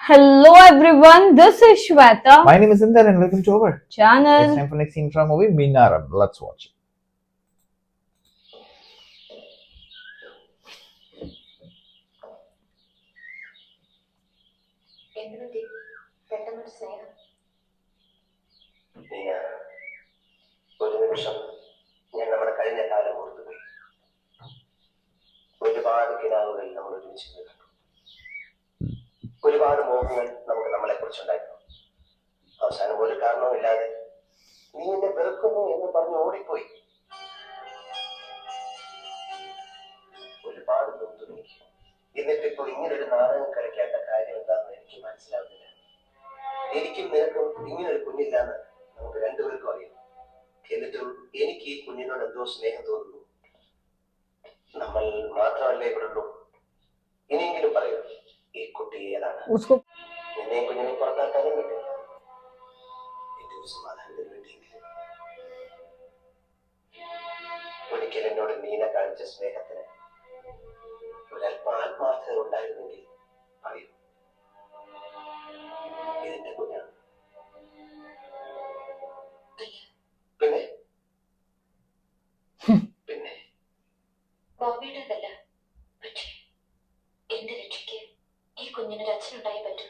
Hello everyone, this is Shweta. My name is Inder and welcome to our Channel. It's time for next scene from movie Minaram. Let's watch it. ഒരു നിമിഷം ഞാൻ നമ്മുടെ കഴിഞ്ഞ കാലം ഓർത്തുപോയി. ഒരുപാട് കിനാവുകൾ നമ്മൾ ഒരുമിച്ച് കണ്ടു. ഒരുപാട് മോഹങ്ങൾ നമുക്ക് നമ്മളെ കുറിച്ചുണ്ടായിരുന്നു. അവസാനം ഒരു കാരണവുമില്ലാതെ നീ എന്നെ വെറുക്കുന്നു എന്ന് പറഞ്ഞ് ഓടിപ്പോയി. ഒരുപാട് നൊന്തു എനിക്ക്. എന്നിട്ടിപ്പോ ഇങ്ങനൊരു നാടകം കളിക്കേണ്ട കാര്യം എന്താണെന്ന് എനിക്ക് മനസ്സിലാവുന്നില്ല. എനിക്കും നിനക്കും ഇങ്ങനൊരു കുഞ്ഞില്ലാന്ന് നമുക്ക് രണ്ടുപേർക്കും അറിയാം. എന്നിട്ടും എനിക്ക് ഈ കുഞ്ഞിനോട് എന്തോ സ്നേഹം തോന്നുന്നു. നമ്മൾ മാത്രമല്ലേ ഇവിടെ ഉള്ളൂ. ഇനിയെങ്കിലും പറയൂ, ഈ കുട്ടി ഏതാണ്? നിന്നെ കുഞ്ഞിനെ പുറത്താക്കാനും വേണ്ടി എന്റെ ഒരു സമാധാനത്തിന് വേണ്ടിയെങ്കിലും. ഒരിക്കൽ എന്നോട് നീന കാണിച്ച സ്നേഹത്തിന് ഒരല്പം ആത്മാർത്ഥത ഉണ്ടായിരുന്നെങ്കിൽ പറയൂ, ഇതെന്റെ കുഞ്ഞാണ്. പിന്നെ പിന്നെ ബോബിയുടേതല്ല, പക്ഷേ എന്റെ രക്ഷയ്ക്ക് ഈ കുഞ്ഞിനൊരു അച്ഛനുണ്ടായേ പറ്റൂ.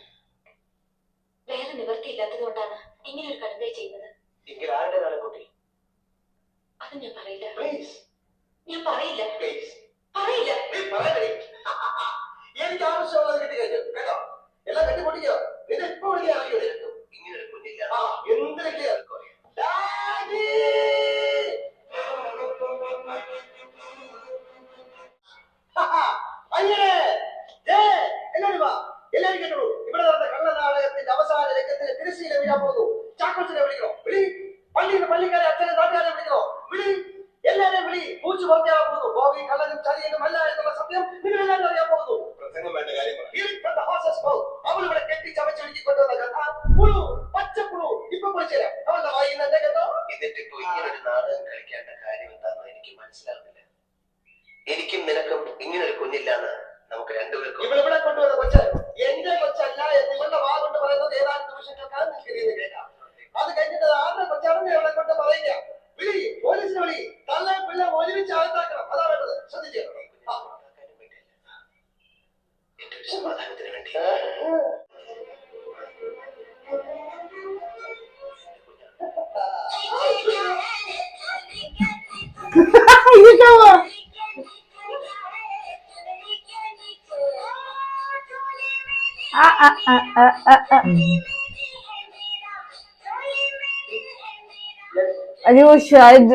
വേറെ നിവൃത്തിയില്ലാത്തത് കൊണ്ടാണ് ഇങ്ങനെ ഒരു കടുകൈ ചെയ്യുന്നത്. എങ്കിൽ ആരുടേതാണ് കുട്ടി? അത് ഞാൻ പറയില്ല. പ്ലീസ് ഞാൻ പറയില്ല. പ്ലീസ് പറയില്ല. എനിക്ക് ആവശ്യമുള്ളത് കിട്ടി കഴിഞ്ഞു കേട്ടോ. എല്ലാം കെട്ടിപ്പൊട്ടിക്കോ. നിന്നെ ഇപ്പൊ വിളിക്കാൻ അറിയോ? ഇങ്ങനെ ഒരു കുഞ്ഞില്ല. എന്തൊക്കെ ആർക്കും അറിയാം. എല്ലാരും കേട്ടോളൂ. ഇവിടെ നടന്ന കള്ളനാടകത്തിന്റെ അവസാന രംഗത്തിന് തിരശ്ശീല വീഴാൻ പോകുന്നു. ചാക്കോച്ചിനെ വിളിക്കണോ? വിളി. പള്ളിയിൽ പള്ളിക്കാരെ അച്ഛനെ നാട്ടുകാരെ വിളിക്കണോ? വിളി. എല്ലാരെയും വിളി. പൂച്ചു പോകാൻ പോകുന്നു. ബോബി കള്ളനും ചതിയനും അല്ല എന്നുള്ള സത്യം നിങ്ങൾ എല്ലാവരും അറിയാൻ പോകുന്നു. പ്രസംഗം വേണ്ട കാര്യം അവൾ ഇവിടെ കെട്ടി ചവച്ചൊരുക്കി കൊണ്ടുവന്ന കഥ പുളു, പച്ചപ്പുളു. ഇപ്പൊ കുറിച്ചുതരാം. അവളുടെ വായിൽ തന്നെ കേട്ടോ. എന്നിട്ടിപ്പോ ഇങ്ങനൊരു നാടകം കളിക്കേണ്ട കാര്യം എന്താണെന്ന് എനിക്ക് മനസ്സിലാവുന്നില്ല. എനിക്കും നിനക്കും ഇങ്ങനൊരു കുഞ്ഞില്ലാന്ന് നമുക്ക് രണ്ടുപേർക്കും. ഇവിടെ കൊണ്ടുവന്ന കൊച്ച് എന്റെ കൊച്ചല്ല എന്ന് ഇവളുടെ വാ കൊണ്ട് പറയുന്നത് ഏതാനും നിമിഷങ്ങൾക്കാണ് നിങ്ങൾക്ക് കേൾക്കാം. അത് കഴിഞ്ഞിട്ട് ആരുടെ കൊച്ചാണെന്ന് ഇവളെ കൊണ്ട് പറയുക. വിളി, പോലീസിനെ വിളി. തള്ള പിള്ള ഒരുമിച്ച് അകത്താക്കണം. അതാ വേണ്ടത്. ശ്രദ്ധിച്ചേക്കണം. എന്റെ ഒരു സമാധാനത്തിന് വേണ്ടി. अरे वो शायद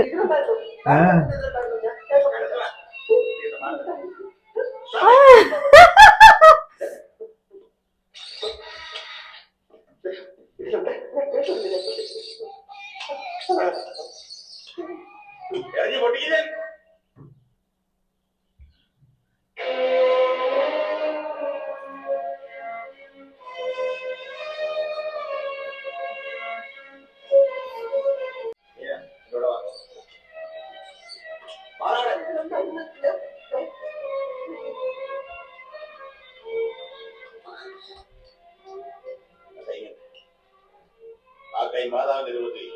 മാതാവിന്റെ രൂപത്തിൽ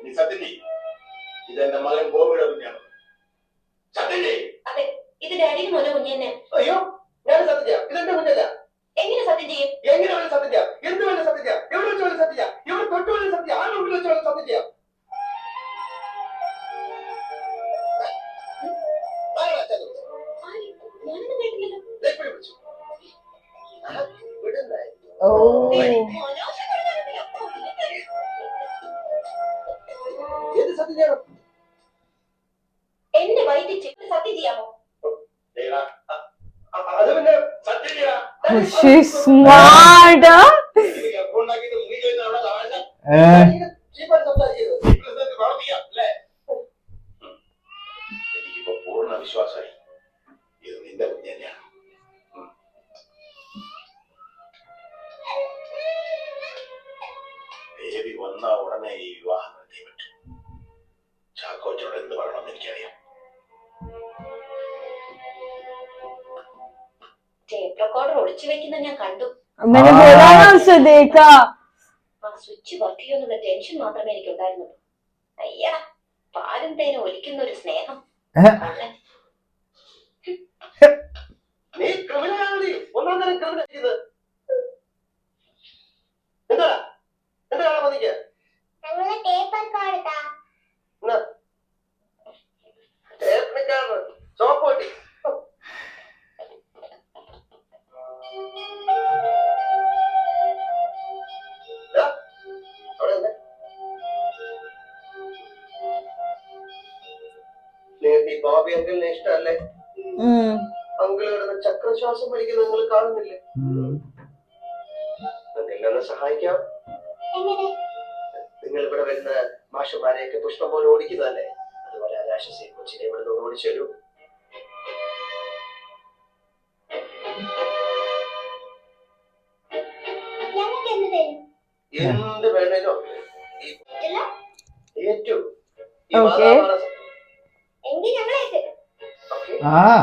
നീ സത്യല്ലേ? ഇതെന്റെ മകൻ ബോബിയുടെ കുഞ്ഞാണ്. സത്യല്ലേ? അതെ, ഇത് ഡാഡിയുടെ മോനെ കുഞ്ഞ് തന്നെ. അയ്യോ, ഞാൻ സത്യം ചെയ്യാം. ഇതെന്റെ കുഞ്ഞല്ല. എങ്ങനെ സത്യം ചെയ്യും? എങ്ങനെ വേണം സത്യം ചെയ്യാം? എന്ത് വേണം സത്യം ചെയ്യാം? എവിടെ വെച്ച് വേണം സത്യം ചെയ്യാം? എവിടെ തൊട്ട് വേണം സത്യം ചെയ്യാം? ആ മുമ്പിൽ വെച്ച് വേണം സത്യം ചെയ്യാം. ഞാനൊന്നും കേട്ടില്ലല്ലോ. ഏത് സത്യം ചെയ്യണം? എന്റെ വയറ്റിൽ ചെന്ന് സത്യം ചെയ്യാമോ? അത് പിന്നെ സത്യം ചെയ്യാ. she's smart. എനിക്കിപ്പോ പൂർണ്ണ വിശ്വാസമായി ഇത് നിന്റെ കുഞ്ഞ് തന്നെയാണ്. ബേബി വന്ന ഉടനെ ഈ വിവാഹം നടത്തിയേ പറ്റൂ. ചാക്കോച്ചനോട് എന്ത് പറയണമെന്ന് എനിക്കറിയാം. ടേപ്പ് റെക്കോർഡർ ഒളിച്ചു വെക്കുന്ന ഞാൻ കണ്ടു. मैंने बोला ना उसे देखा. ആ സ്വിച്ച് വർക്ക് ചെയ്യുന്നുള്ള ടെൻഷൻ മാത്രമേ എനിക്ക് ഉണ്ടായിരുന്നുള്ളൂ. അയ്യടാ, പാലും തേനും ഒലിക്കുന്ന ഒരു സ്നേഹം. കള്ളൻ. നീ ക്രിമിനലാണ്. നീ ഒന്നാം തരം ക്രിമിനൽ ചെയ്ത് എന്താ എന്താ കാണാൻ വന്നിക്ക് സോപ്പ് കിട്ടി. നിങ്ങൾക്ക് ഈ ബോബി അങ്കിളിനെ ഇഷ്ടമല്ലേ? അങ്കിൾ കിടന്ന് ചക്രശ്വാസം വലിക്കുന്നത് നിങ്ങൾ കാണുന്നില്ലേ? അങ്കിളിനെ സഹായിക്കാം. നിങ്ങൾ ഇവിടെ വരുന്ന മാഷന്മാരെയൊക്കെ പുഷ്പം പോലെ ഓടിക്കുന്നതല്ലേ? അതുപോലെ ആ രാക്ഷസി കൊച്ചിനെ ഇവിടെ നിന്ന് ഓടിച്ചു വരൂ. എന്ത് വേണേലോ ഏറ്റു. Okay. എങ്കിൽ ഞങ്ങളേക്ക്. Ah.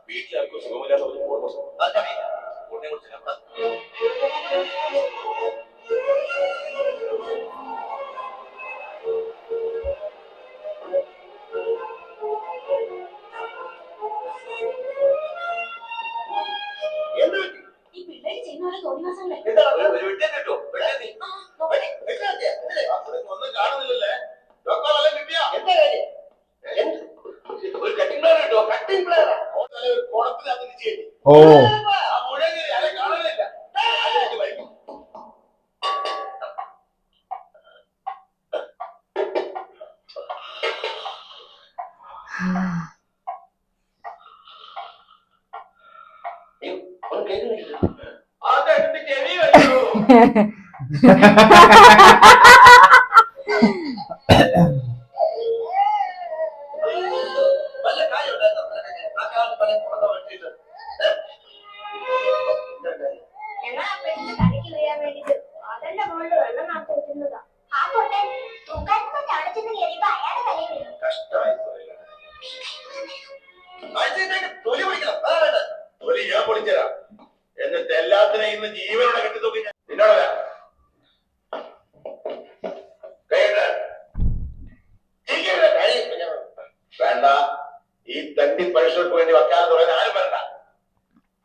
വീട്ടിലാർക്കും സുഖമില്ലാത്ത ഒരു ഓർമ്മ ഉടനെ കുറിച്ച് എന്ത് പറ്റി? ഈ പിള്ളേര് ചെയ്യുന്ന പോലെ തോന്നിവാസങ്ങളെ. എന്താ ഒരു വിട്ടേ കിട്ടോ ഒന്നും കാണുന്നില്ലല്ലേ? കിട്ടിയാ എന്താ കാര്യം? ഒരു കട്ടിംഗ് പ്ലെയർ കിട്ടോ? കട്ടിംഗ് പ്ലെയറാ? ഒരു കോളത്തിൽ അത് തിരിച്ചു കയറ്റി Oh. ആ മുഴങ്ങി അതെ കാണുന്നില്ല. അതിലേക്ക് വരും. ഒന്നും കേൾക്കുന്നില്ല. അതെന്റെ ചെവി കഴിഞ്ഞു. വല്ല കാര്യം ഉണ്ടായിരുന്നോ? ആ കാലത്ത് പല കുളത്തെ വെട്ടിയിട്ട് ഞങ്ങൾ ആ പെണ്ണിന് തലയ്ക്ക് വീഴാൻ വേണ്ടിട്ട് അതന്റെ മുകളിൽ വെള്ളം നടത്തി വെച്ചിരുന്നതാ. ആ പൊട്ടെ തൂക്കാനൊക്കെ ചടച്ചെന്ന് കയറിയപ്പോ അയാളെ തലയിൽ വീണു. കഷ്ടമായി പോയില്ല. അയച്ചേക്ക് തൊലി പിടിക്കണം. അതാ വേണ്ടത്. തൊലി ഞാൻ പൊളിച്ചരാം. എന്നിട്ട് എല്ലാത്തിനെയും ഇന്ന് ജീവനോടെ കെട്ടിത്തൂക്കി നിന്നോടല്ല വേണ്ട. ഈ തണ്ടി പഴശ്ശർക്ക് വേണ്ടി വക്കാതെ തുടങ്ങാൻ ആരും വരണ്ട.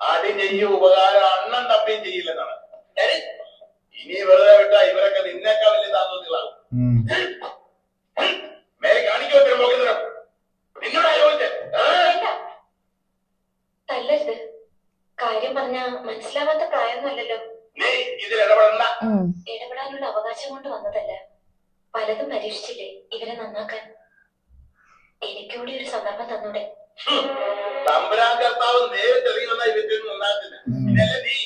അടി ചെയ്യും ഉപകാരം അണ്ണൻ തപ്പിയും ചെയ്യില്ലെന്നാണ്. ഇനി വെറുതെ വിട്ടാ ഇവരൊക്കെ നിന്നേക്കാൾ വലിയ താമസങ്ങളാകും. മേലെ കാണിക്കോ നോക്കുന്നതിനും നിന്നോടാ ചോദിച്ചേ. തല്ലരുത്. കാര്യം പറഞ്ഞാ മനസ്സിലാവാത്ത പ്രായമൊന്നുമല്ലല്ലോ. നീ ഇതിൽ ഇടപെടണ്ട. ഇടപെടാനുള്ള അവകാശം കൊണ്ട് വന്നതല്ല. പലതും പരീക്ഷിച്ചില്ലേ ഇവരെ നന്നാക്കാൻ. എനിക്കൂടി ഒരു സന്ദർഭം തന്നൂടെ? തമ്പുരാൻ കർത്താവ് നേരിട്ടെറിയുന്ന ഇവർക്ക് നന്നാക്കില്ല. പിന്നല്ലേ നീ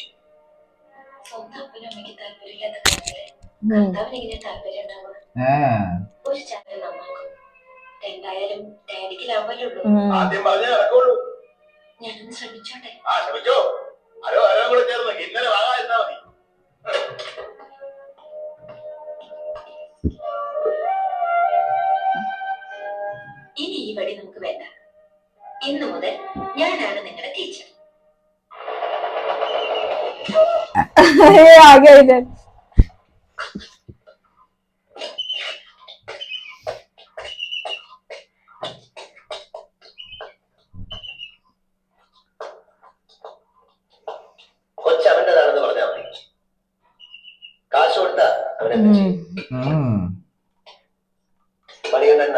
സ്വന്തം അപ്പനും അമ്മയ്ക്ക് താല്പര്യമില്ലാത്ത കാര്യത്തില് കർത്താവിന് എങ്ങനെ താല്പര്യം ഉണ്ടാവുക? ഒരു ചാനൽ നന്നാക്കും. എന്തായാലും ഡാഡിക്ക് ലാഭമല്ലേ ഉള്ളൂ. ആദ്യം പറഞ്ഞേ നടക്കുള്ളൂ. ഞാനൊന്ന് ശ്രമിച്ചോട്ടെ. ആ ശ്രമിച്ചോ. അരോ കൂടെ ചേർന്ന് ഇന്നലെ വാങ്ങാതിരുന്നാ മതി. ഇനി ഈ വഴി നമുക്ക് വേണ്ട. ഇന്നു മുതൽ ഞാനാണ് നിങ്ങളുടെ ടീച്ചർ. ये आ गया इधर. കൊച്ചവന്റേതാണെന്ന് പറഞ്ഞാൽ മതി. കാശ് കൊടുത്താ അവനെ മണികണ്ഠൻ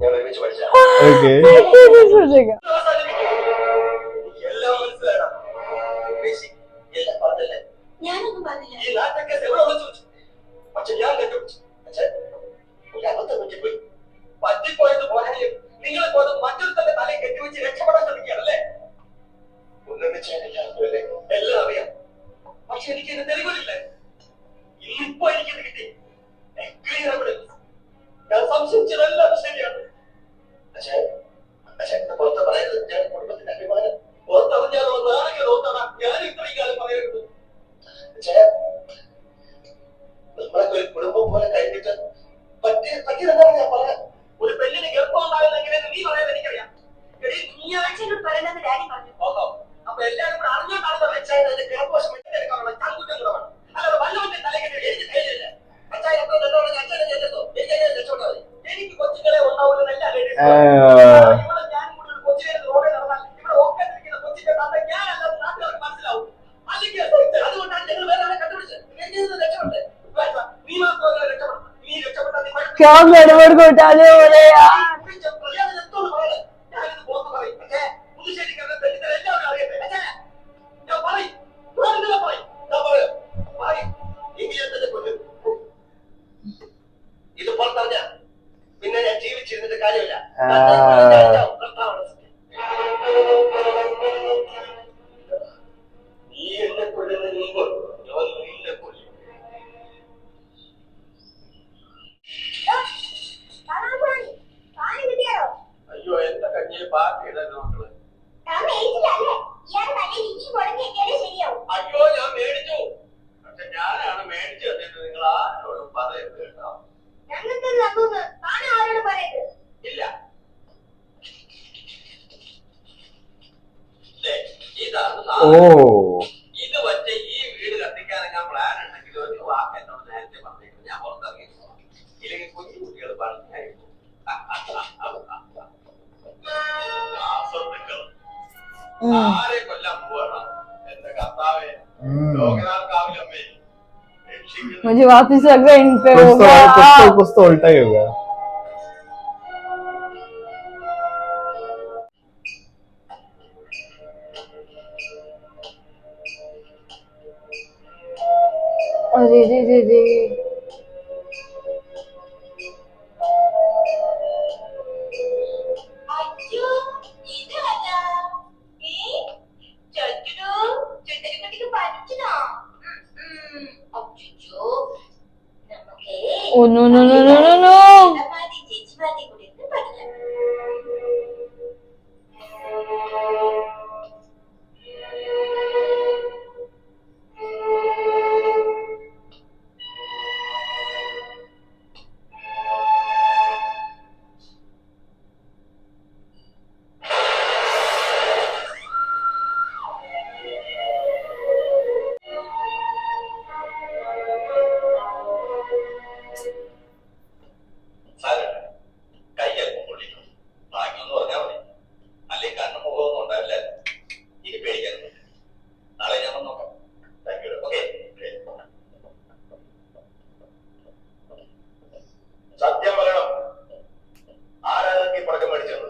ഞാൻ ഒരുമിച്ച് പഠിച്ച Okay. ये सोचेगा. എല്ലാം മനസ്സിലാക്കണം. എല്ലാം പറഞ്ഞല്ലേ? ഞാനൊന്നും പറഞ്ഞില്ല. ഈ നാട്ടൊക്കെ എവിടെ വിളിച്ചു വെച്ചു? പക്ഷെ ഞാൻ കണ്ടുപിടിച്ചു. ഒരു അബദ്ധം പറ്റിപ്പോയി. പറ്റിപ്പോയത് പോലെ നിങ്ങളെ പോലെ മറ്റൊരു തന്നെ തലയിൽ കെട്ടിവെച്ച് രക്ഷപ്പെടാൻ ശ്രമിക്കുകയാണല്ലേ? ഒന്നും ചെയ്യാനില്ലാതെ എല്ലാം അറിയാം. പക്ഷെ എനിക്ക് എന്നെ തെളിവില്ലേ? ഇപ്പൊ എനിക്കിത് കിട്ടി. Clear evidence. ഞാൻ സംശയിച്ചതെല്ലാം ശരിയാണ്. പുറത്ത് പറയരുത്. ഞാൻ കുടുംബത്തിന്റെ അഭിമാനം പുറത്തറിഞ്ഞാലോ നാളെ ഓർത്തണം. ഞാൻ ഇത്ര क्या गड़बड़ घोटाले हो रहे हैं यार. ഞാനിത് പുറത്ത് പറയും. പക്ഷേ പുതുശ്ശേരിക്കാരുടെ തെറ്റിദ്ധർ എല്ലാവരും അറിയട്ടെ. പക്ഷേ ഞാൻ പറയും. വേണമെന്നില്ല പറയും. ഞാൻ പറയും. പറയും. എങ്കിലും തന്നെ കൊല്ലും. ഇത് പുറത്തറിഞ്ഞ പിന്നെ ഞാൻ ജീവിച്ചിരുന്നിട്ട് കാര്യമില്ല. കർത്താവാണ് സത്യം. നീ എന്നെ കൊല്ലുന്നതിന് മുമ്പ് ഞാൻ നിന്നെ കൊല്ലും. അയ്യോ എന്റെ കഞ്ഞിയെ പാർട്ടി ഇടരുത് മക്കള്. അയ്യോ ഞാൻ മേടിച്ചു. പക്ഷെ ഞാനാണ് മേടിച്ചു തന്നിട്ട് നിങ്ങൾ ആരോടും പറയരുത് കേട്ടോ. ഇല്ല ദേ, ഇതാണ് ഓ സാധനം. ഇത് വച്ച് ഈ വീട് കത്തിക്കാനൊക്കെ പ്ലാൻ ഉണ്ടെങ്കിൽ ഒരു വാക്ക് എന്നോട് നേരത്തെ പറഞ്ഞേക്കും. ഞാൻ പുറത്തിറങ്ങി പോവാം. ഇല്ലെങ്കിൽ കുഞ്ഞു കുട്ടികൾ പറഞ്ഞായിരിക്കും. ആരെ കൊല്ലാൻ പോവാണ് എന്റെ കർത്താവേ. ലോകനാഥ് मुझे वापस लग रहा है इन पे कुछ होगा. तो उल्टा ही होगा. अरे रे रे रे. അയ്യോ ഇതല്ല ചുറ്റു ചുറ്റരിക്കുട്ടിക്ക് പനിച്ചോ അയ്യോ നമുക്കേ Oh no no no no no no. ചേച്ചിമാരുടെ കൂടെ ഇരുന്ന് പഠിക്കാം കൈയൽപ്പം പൊള്ളിക്കും. ബാക്കിയൊന്നും പറഞ്ഞാൽ മതി. അല്ലെങ്കിൽ കണ്ണും മുഖമൊന്നും ഉണ്ടാവില്ല. ഇനി പേടിക്കാനൊന്നും. നാളെ ഞാൻ വന്ന് നോക്കാം. Thank you. ഓക്കെ. സത്യം പറയണം. ആരാധനയ്ക്ക് പടക്കം മേടിച്ചത്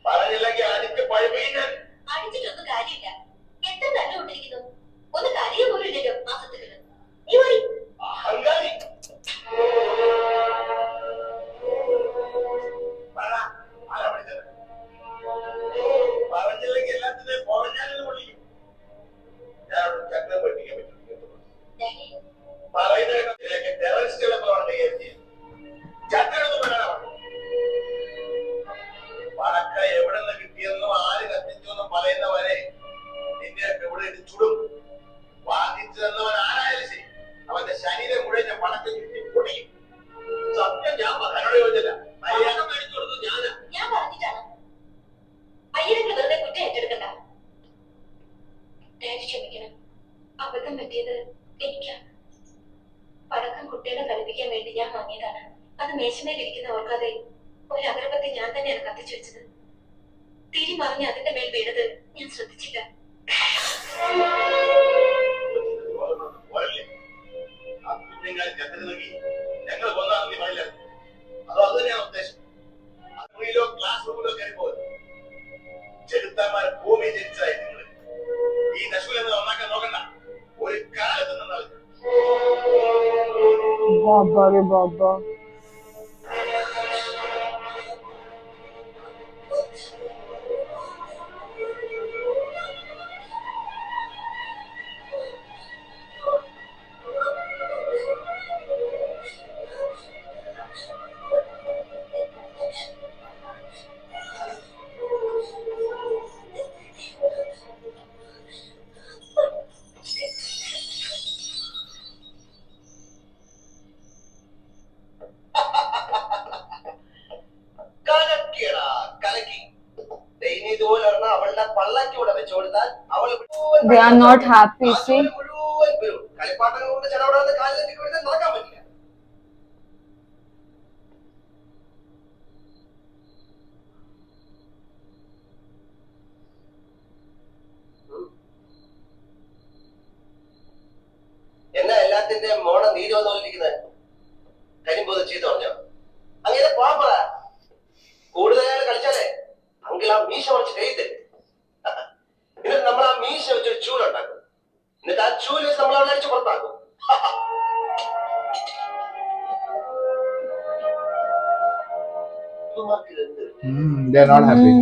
പറഞ്ഞില്ലെങ്കിൽ അടിച്ച് പഴുവീഞ്ഞാൽ അടിച്ചിട്ടൊന്നും കാര്യമില്ല എത്ര കണ്ടുകൊണ്ടിരിക്കുന്നു ഒന്ന് കരയ പോലും ഇല്ലല്ലോ മാസത്തില് നീ പോയി അഹങ്കാരി. ആരാ വിളിച്ചത്? പറഞ്ഞില്ലെങ്കിൽ എല്ലാത്തിനെയും പറഞ്ഞാലും വിളിക്കും. ഞാൻ ചക്രം പഠിപ്പിക്കാൻ പറ്റും. പറയുന്ന ടെററിസ്റ്റുകളെ പോലാണ് കയറ്റി ചക്രമൊന്നും വേണം. പടക്ക എവിടെ നിന്ന് കിട്ടിയെന്നും ആര് കത്തിച്ചെന്നും പറയുന്നവരെ നിന്റെ ഇവിടെ ചുടും. വാങ്ങിച്ചു തന്നവൻ ആരായാലും ശരി അവന്റെ ശരീരം മുഴുവൻ ഞാൻ പടക്കം ചുറ്റി പൊടിയും. സത്യം ഞാൻ എന്നോട് ചോദിച്ചില്ല. മര്യാദ മേടിച്ചു കൊടുത്തു ഞാനാ. ഞാൻ പറഞ്ഞിട്ടാണ് അയ്യരങ്ങൾ വെറുതെ കുറ്റം ഏറ്റെടുക്കണ്ട ഡാഡി ക്ഷമിക്കണം അബദ്ധം പറ്റിയത് എനിക്കാണ് പടക്കം കുട്ടികളെ കളിപ്പിക്കാൻ വേണ്ടി ഞാൻ വാങ്ങിയതാണ് അത് മേശമേലിരിക്കുന്ന ഓർക്കാതെ ഒരു അഗരബത്തി ഞാൻ തന്നെയാണ് കത്തിച്ചു വെച്ചത് തിരി മറിഞ്ഞ് അതിന്റെ മേൽ വീണത് ഞാൻ ശ്രദ്ധിച്ചില്ല പോരല്ലേ ആ കുഞ്ഞുങ്ങൾ ചത്തിരുന്നെങ്കിൽ ഞങ്ങൾ കൊന്നാണെന്ന് നീ പറയില്ല. അതോ അത് തന്നെയാണ് ഉദ്ദേശം. മുറിയിലോ ക്ലാസ് റൂമിലോ കയറി പോകുന്നത് ചെറുത്താന്മാരെ ഭൂമി ജനിച്ചതായി നിങ്ങൾ ഈ നശൂലെന്ന് നന്നാക്കാൻ നോക്കണ്ട. ഒരു കാലത്ത് നന്നാവില്ല. बाबा रे बाबा. They are not happy, see? കളിപ്പാട്ടങ്ങൾ കൊണ്ട് ചെലവിടാതെ കാലിലേക്ക് വീഴ്ത്താൻ നടക്കാൻ പറ്റില്ല. എന്നാ എല്ലാത്തിന്റെ മോണ നീര് വന്നോണ്ടിരിക്കുന്നത് ഒരു ചൂലുണ്ടാക്കും. എന്നിട്ട് ആ ചൂല് വെച്ച് നമ്മൾ അവിടെ അടിച്ച് പുറത്താക്കും. ഇവന്മാർക്ക് ഇതെന്ത്? They are not happy.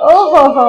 Oh ho ho.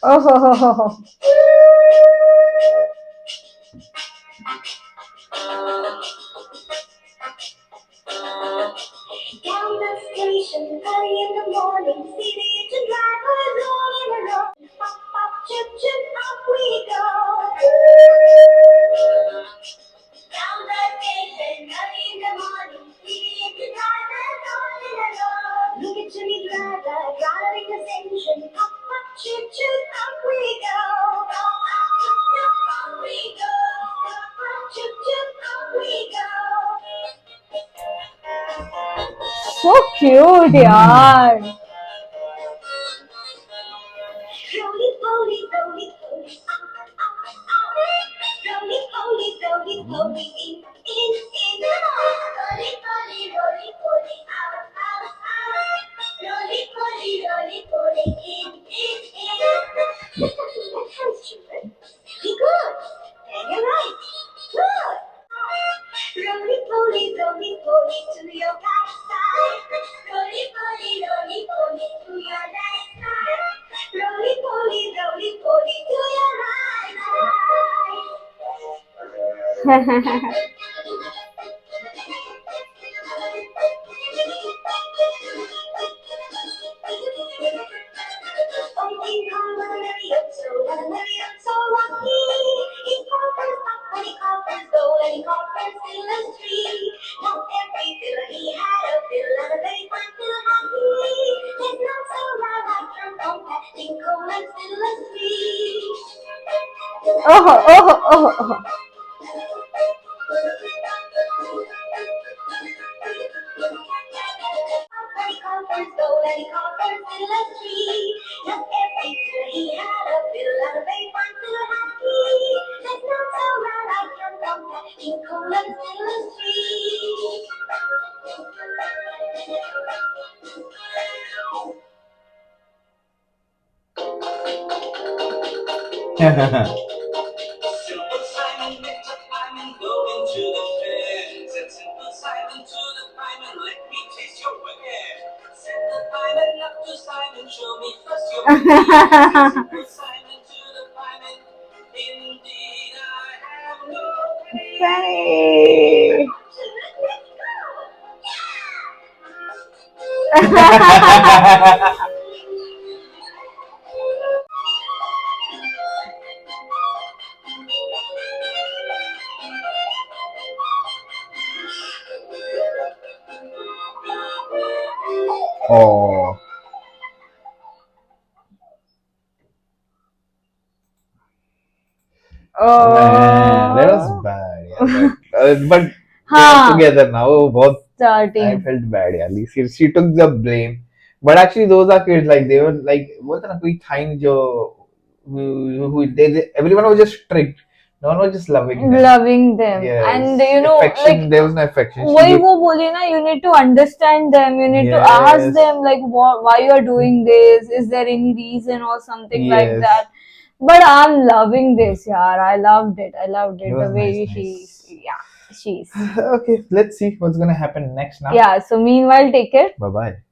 Oh ho ho ho ho. Down the station, early in the morning, city to drive alone in a row. Up, up, chip, chip, up we go. Down the station, early in the morning, city to drive alone in a row. Look at Jimmy Driver, driving the station. Up, up, chip, chip, up we go. Up, up, chip, chip, up we go. Up, up, chip, chip, up we go. So cute, yaar. Roly poly, roly poly, roly poly, roly poly, in. Roly poly, roly poly, out. Roly poly, in. That sounds children. Be good. And you're right. Good. Roly poly, to your right side. Roly poly, to your left side. Roly poly, to your right side. So lucky. He conquers up when he conquers gold and he conquers Dylan's tree. Not every filler he had a fill and a very fine fill happy. There's not so loud like drum compact, tinkle and Dylan's tree. Oh ho oh ho oh ho oh ho. He conquers gold and he conquers Dylan's tree. Not every filler he had a fill and a very fine fill happy. There's not so loud like drum compact, tinkle and Dylan's tree. Simple Simon picked up Simon going to the fair. Said Simple Simon to the fireman, let me taste your ware. Said the fireman up to Simon, show me first your ware. Simple Simon to the fireman, indeed I have no Penny. Oh. Man, that was Oh. bad. Yeah, but they हाँ. are together now. बहुत I Starting. felt bad. Yeah, she took the blame. But actually, those are kids. Like they were like, बोलते ना कोई था ही नहीं जो everyone was just strict. No one was just loving them. Loving them. Yes. And you know, affection, like there was no affection. She वही would- वो बोली ना, you need to understand them, you need to Yes. ask them like why you are doing this, is there any reason or something like Yes. that. But I'm loving this, yaar. I loved it It the was way nice, she's Okay, let's see what's gonna happen next now. yeah. So meanwhile, take care. Bye bye.